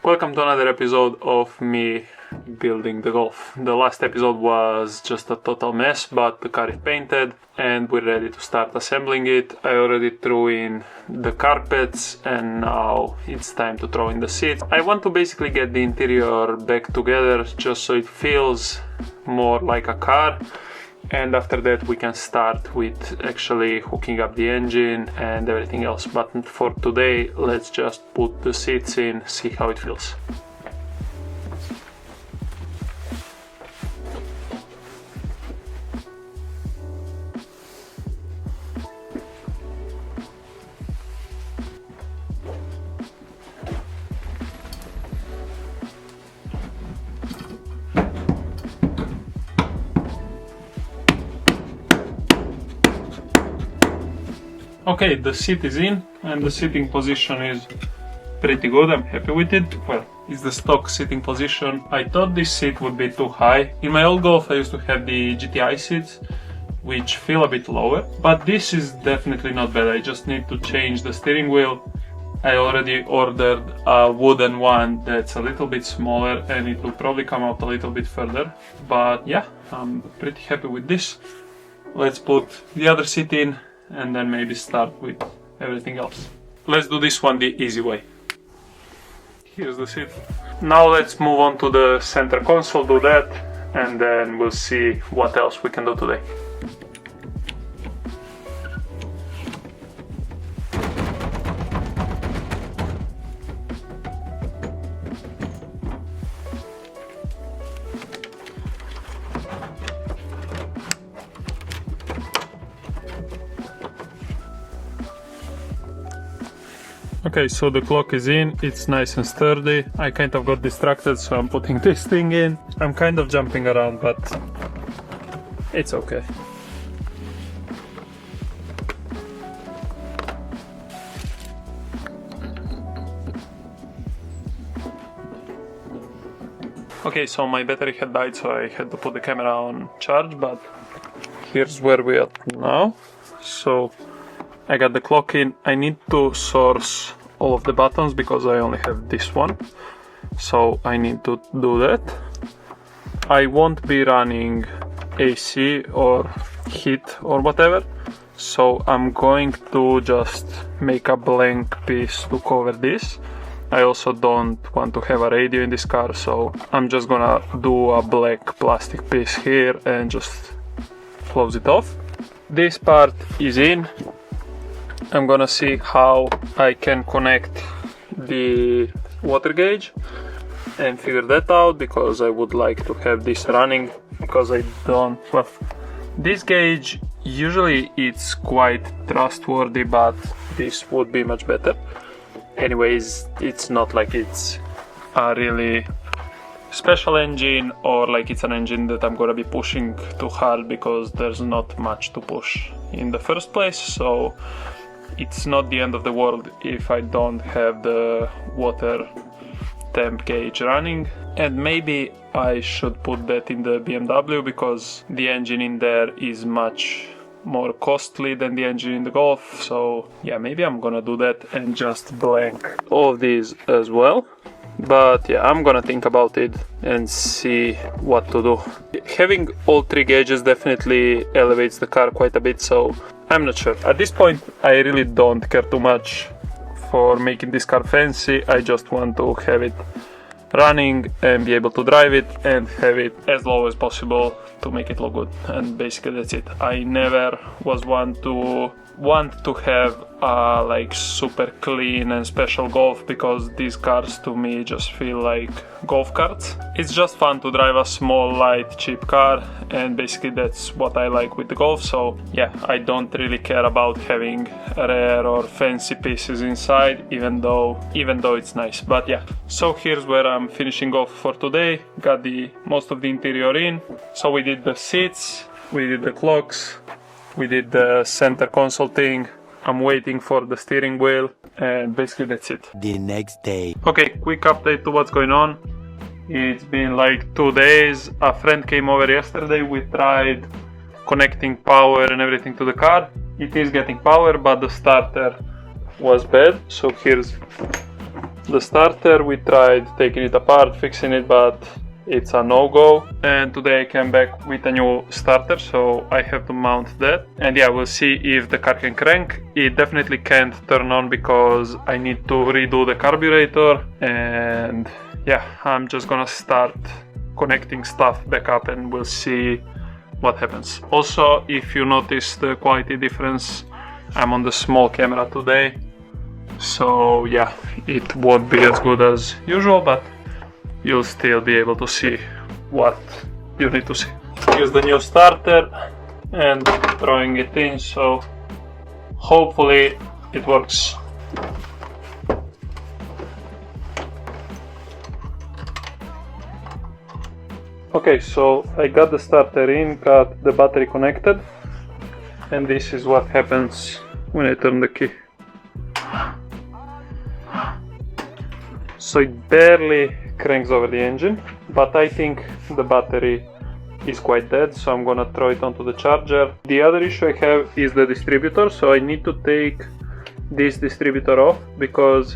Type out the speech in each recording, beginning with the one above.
Welcome to another episode of me building the Golf. The last episode was just a total mess, but the car is painted and we're ready to start assembling it. I already threw in the carpets and now it's time to throw in the seats. I want to basically get the interior back together just so it feels more like a car. And after that we can start with actually hooking up the engine and everything else. But for today, let's just put the seats in, see how it feels. Okay, the seat is in and the sitting position is pretty good. I'm happy with it. Well, it's the stock sitting position. I thought this seat would be too high. In my old Golf, I used to have the GTI seats, which feel a bit lower, but this is definitely not bad. I just need to change the steering wheel. I already ordered a wooden one that's a little bit smaller and it will probably come out a little bit further. But yeah, I'm pretty happy with this. Let's put the other seat in and then maybe start with everything else. Let's do this one the easy way. Here's the seat. Now let's move on to the center console, do that, and then we'll see what else we can do today. Okay, so the clock is in, it's nice and sturdy. I kind of got distracted, so I'm putting this thing in. I'm kind of jumping around, but it's okay. Okay, so my battery had died, so I had to put the camera on charge, but here's where we are now. So I got the clock in. I need to source all of the buttons because I only have this one, so I need to do that. I won't be running AC or heat or whatever, so I'm going to just make a blank piece to cover this. I also don't want to have a radio in this car, so I'm just gonna do a black plastic piece here and just close it off. This part is in. I'm gonna see how I can connect the water gauge and figure that out, because I would like to have this running, because I don't, well, this gauge usually it's quite trustworthy, but this would be much better. Anyways, it's not like it's a really special engine or like it's an engine that I'm gonna be pushing too hard, because there's not much to push in the first place, so it's not the end of the world if I don't have the water temp gauge running. And maybe I should put that in the BMW, because the engine in there is much more costly than the engine in the Golf. So yeah, maybe I'm gonna do that and just blank all of these as well. But yeah, I'm gonna think about it and see what to do. Having all three gauges definitely elevates the car quite a bit, so I'm not sure. At this point, I really don't care too much for making this car fancy. I just want to have it running and be able to drive it and have it as low as possible to make it look good. And basically that's it. I never was one to want to have a like super clean and special Golf, because these cars to me just feel like golf carts. It's just fun to drive a small, light, cheap car, and basically that's what I like with the Golf. So yeah, I don't really care about having rare or fancy pieces inside, even though it's nice. But yeah, so here's where I'm finishing off for today. Got the most of the interior in. So we did the seats, we did the clocks, we did the center console thing. I'm waiting for the steering wheel, and basically that's it. The next day. Okay, quick update to what's going on. It's been like 2 days. A friend came over yesterday. We tried connecting power and everything to the car. It is getting power, but the starter was bad. So here's the starter. We tried taking it apart, fixing it, but it's a no-go. And today I came back with a new starter, so I have to mount that. And yeah, we'll see if the car can crank. It definitely can't turn on because I need to redo the carburetor. And yeah, I'm just gonna start connecting stuff back up and we'll see what happens. Also, if you notice the quality difference, I'm on the small camera today, so yeah, it won't be as good as usual, but you'll still be able to see what you need to see. Use the new starter and throwing it in, so hopefully it works. Okay, so I got the starter in, got the battery connected, and this is what happens when I turn the key. So it barely cranks over the engine, but I think the battery is quite dead, so I'm gonna throw it onto the charger. The other issue I have is the distributor, so I need to take this distributor off because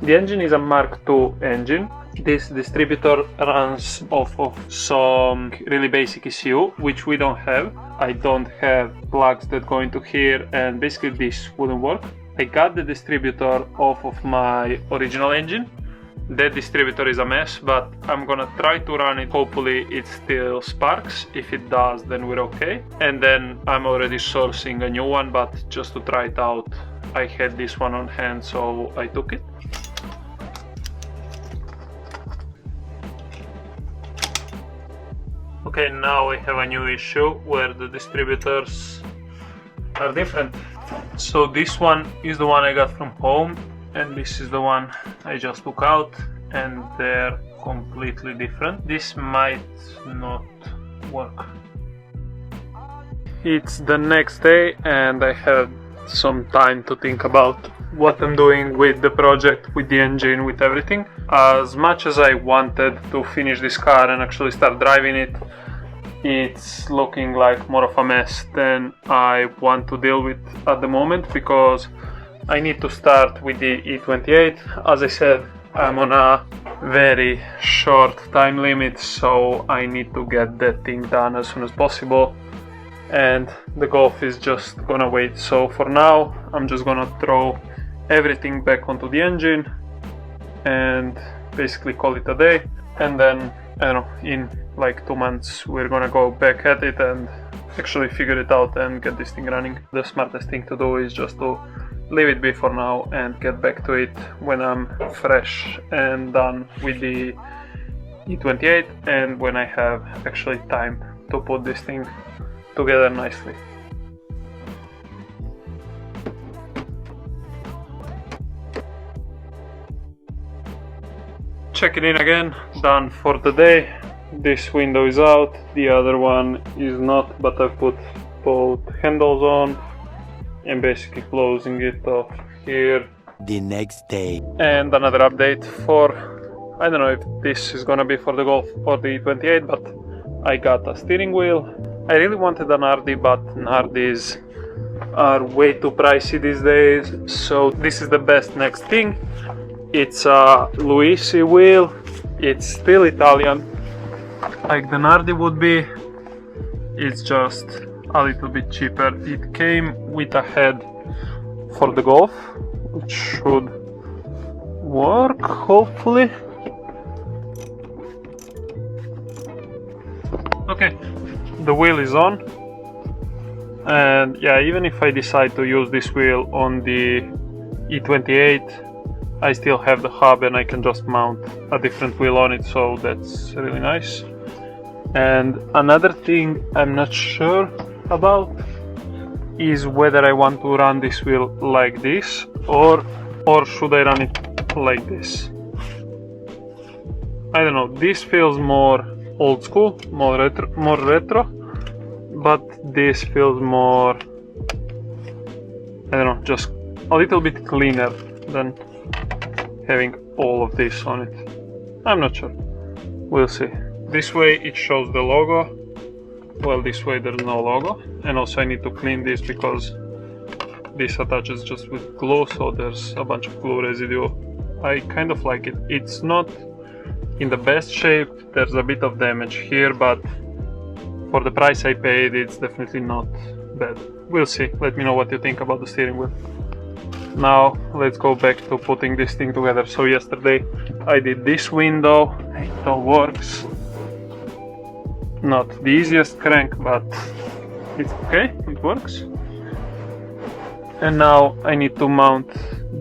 the engine is a Mark II engine. This distributor runs off of some really basic ECU, which we don't have. I don't have plugs that go into here, and basically this wouldn't work. I got the distributor off of my original engine. That distributor is a mess, but I'm gonna try to run it. Hopefully it still sparks. If it does, then we're okay. And then I'm already sourcing a new one, but just to try it out, I had this one on hand, so I took it. Okay, now I have a new issue where the distributors are different. So this one is the one I got from home, and this is the one I just took out, and they're completely different. This might not work. It's the next day and I had some time to think about what I'm doing with the project, with the engine, with everything. As much as I wanted to finish this car and actually start driving it, it's looking like more of a mess than I want to deal with at the moment, because I need to start with the E28. As I said, I'm on a very short time limit, so I need to get that thing done as soon as possible, and the Golf is just gonna wait. So for now I'm just gonna throw everything back onto the engine and basically call it a day, and then I don't know, in like 2 months we're gonna go back at it and actually figure it out and get this thing running. The smartest thing to do is just to leave it be for now and get back to it when I'm fresh and done with the E28, and when I have actually time to put this thing together nicely. Checking in again, done for the day. This window is out, the other one is not, but I've put both handles on and basically closing it off here. The next day. And another update for, I don't know if this is gonna be for the Golf or the E28, but I got a steering wheel. I really wanted an RD, but RDs are way too pricey these days, so this is the best next thing. It's a Luisi wheel, it's still Italian, like the Nardi would be, it's just a little bit cheaper. It came with a head for the Golf, which should work, hopefully. Okay, the wheel is on, and yeah, even if I decide to use this wheel on the E28, I still have the hub and I can just mount a different wheel on it, so that's really nice. And another thing I'm not sure about is whether I want to run this wheel like this or should I run it like this. I don't know, this feels more old school, more retro, but this feels more, I don't know, just a little bit cleaner than having all of this on it. I'm not sure, we'll see. This way it shows the logo, well, this way there's no logo, and also I need to clean this because this attaches just with glue, so there's a bunch of glue residue I kind of like it. It's not in the best shape, there's a bit of damage here, but for the price I paid, it's definitely not bad. We'll see. Let me know what you think about the steering wheel. Now let's go back to putting this thing together. So yesterday I did this window, it all works. Not the easiest crank, but it's okay, it works. And now I need to mount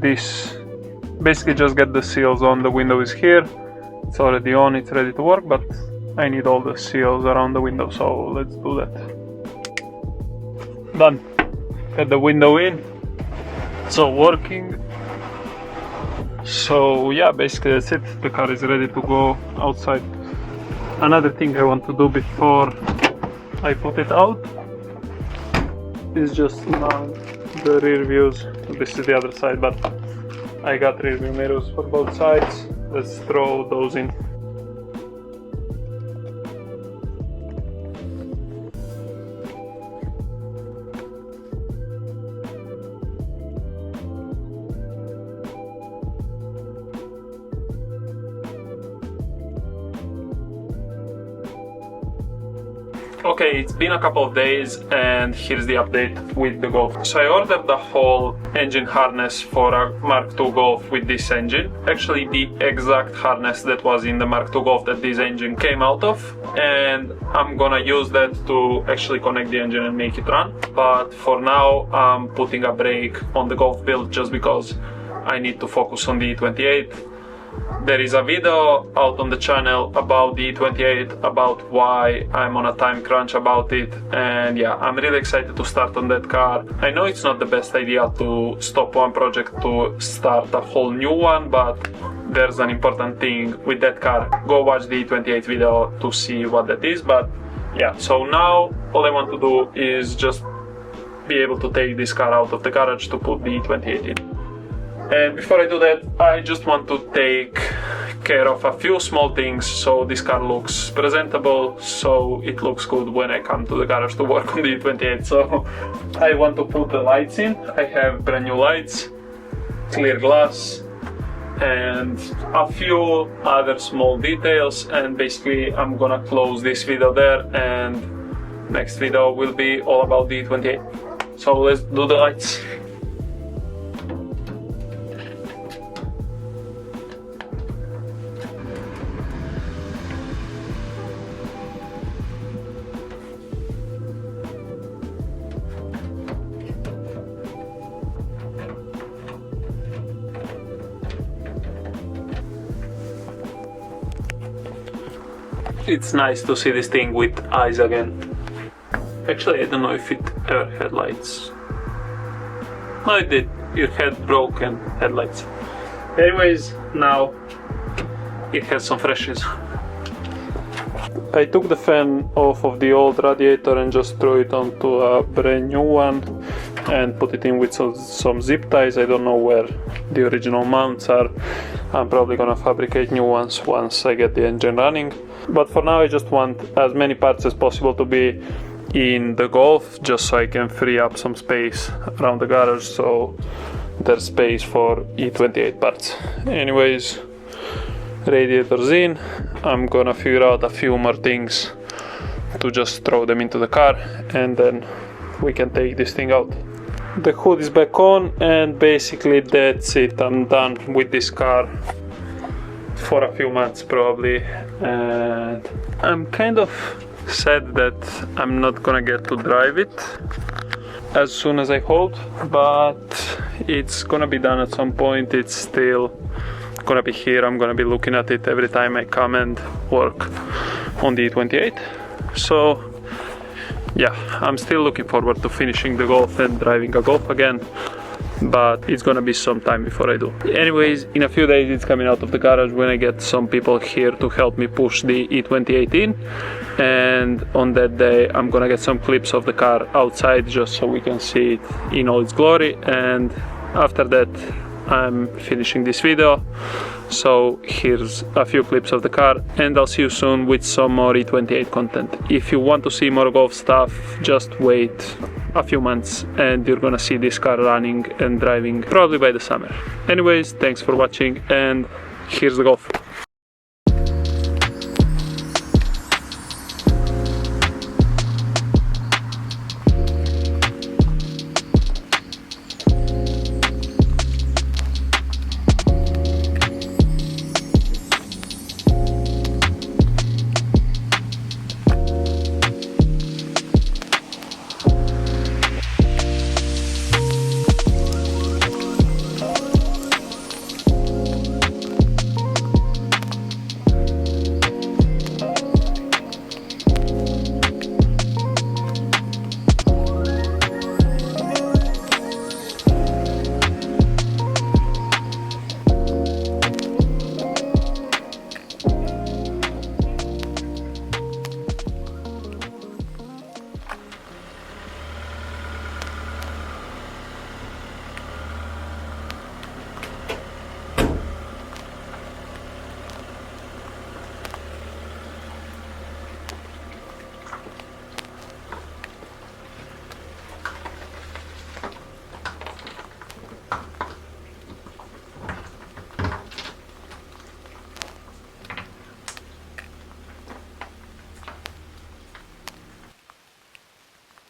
this, basically just get the seals on. The window is here, it's already on, it's ready to work, but I need all the seals around the window, so let's do that. Done. Get the window in, it's all working. So yeah, basically that's it. The car is ready to go outside. Another thing I want to do before I put it out is just mount the rear views. This is the other side, but I got rear view mirrors for both sides. Let's throw those in. Okay, it's been a couple of days and here's the update with the Golf. So I ordered the whole engine harness for a Mark II Golf with this engine. Actually the exact harness that was in the Mark II Golf that this engine came out of. And I'm gonna use that to actually connect the engine and make it run. But for now I'm putting a brake on the Golf build just because I need to focus on the E28. There is a video out on the channel about the E28, about why I'm on a time crunch about it, and yeah, I'm really excited to start on that car. I know it's not the best idea to stop one project to start a whole new one, but there's an important thing with that car. Go watch the E28 video to see what that is, but yeah, so now all I want to do is just be able to take this car out of the garage to put the E28 in. And before I do that, I just want to take care of a few small things so this car looks presentable, so it looks good when I come to the garage to work on the E28. So I want to put the lights in. I have brand new lights, clear glass, and a few other small details, and basically I'm gonna close this video there, and next video will be all about the E28. So let's do the lights. It's nice to see this thing with eyes again. Actually, I don't know if it ever had lights. No, it did. It had broken headlights. Anyways, now it has some freshes. I took the fan off of the old radiator and just threw it onto a brand new one and put it in with some zip ties. I don't know where the original mounts are. I'm probably gonna fabricate new ones once I get the engine running. But for now I just want as many parts as possible to be in the Golf, just so I can free up some space around the garage, so there's space for E28 parts. Anyways, radiators in. I'm gonna figure out a few more things to just throw them into the car, and then we can take this thing out. The hood is back on, and basically that's it. I'm done with this car for a few months probably, and I'm kind of sad that I'm not gonna get to drive it as soon as I hold, but it's gonna be done at some point. It's still gonna be here. I'm gonna be looking at it every time I come and work on the E28. So yeah, I'm still looking forward to finishing the Golf and driving a Golf again, but it's gonna be some time before I do. Anyways, in a few days it's coming out of the garage when I get some people here to help me push the E28 in, and on that day I'm gonna get some clips of the car outside just so we can see it in all its glory, and after that I'm finishing this video. So here's a few clips of the car, and I'll see you soon with some more E28 content. If you want to see more Golf stuff, just wait a few months and you're gonna see this car running and driving probably by the summer. Anyways, thanks for watching, and here's the Golf.